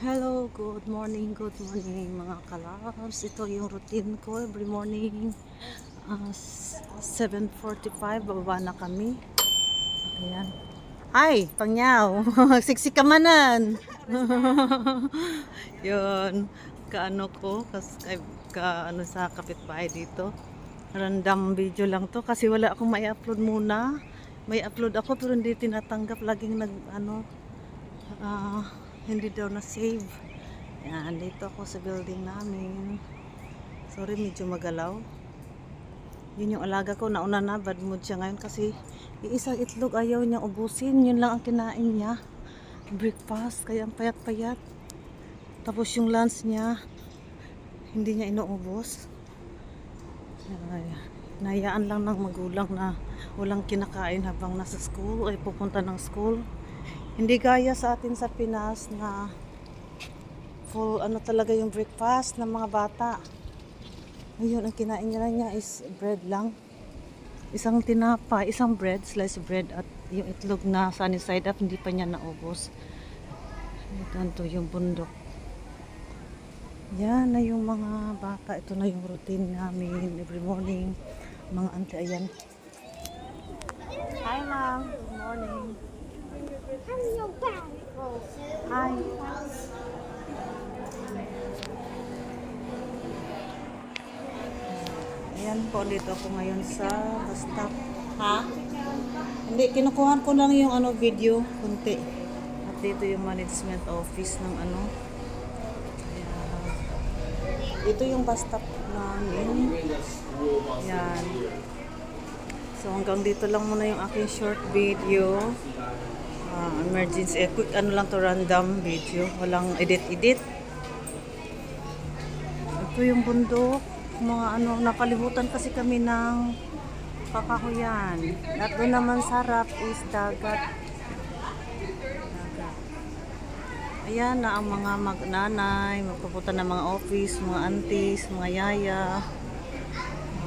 Hello, good morning mga kalabs. Ito yung routine ko every morning. 7:45, bababa na kami. Ayan. Ay, pangyaw. Siksi kamanan. Yun. Kaano ko, kaano sa kapitbahay dito. Random video lang to kasi wala akong may upload muna. May upload ako pero hindi tinatanggap, laging hindi daw na save. Yan, dito ako sa building namin. Sorry, medyo magalaw. Yun yung alaga ko, nauna na, bad mood siya ngayon kasi iisang itlog ayaw niyang ubusin. Yun lang ang kinain niya, breakfast, kaya ang payat-payat. Tapos yung lunch niya hindi niya inuubos. Nahayaan lang ng magulang na walang kinakain habang nasa school ay pupunta ng school. Hindi gaya sa atin sa Pinas na full talaga yung breakfast ng mga bata. Ngayon ang kinain niya is bread lang. Isang tinapay, isang bread, slice bread at yung itlog na sunny side up, hindi pa niya naubos. Ito yung bundok. Yan na yung mga bata. Ito na yung routine namin every morning. Mga auntie, ayan. Hi ma'am, good morning. Hi. Ayan po, dito ako ngayon sa bus stop. Ha? Hindi, kinukuhan ko lang yung video, kunti. At dito yung management office ng Ayan. Ito yung bus stop namin. Ayan. So hanggang dito lang muna yung aking short video. Emergency, quick lang to, random video. Walang edit-edit. Ito yung bundok. Mga napalibutan kasi kami ng kakahuyan. At doon naman sa harap is dagat. Ayan na ang mga magnanay, magpupunta ng mga office, mga aunties, mga yaya.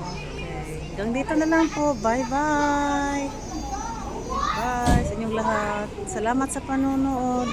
Okay. Hanggang dito na lang po. Bye-bye! Bye sa inyong lahat. Salamat sa panonood.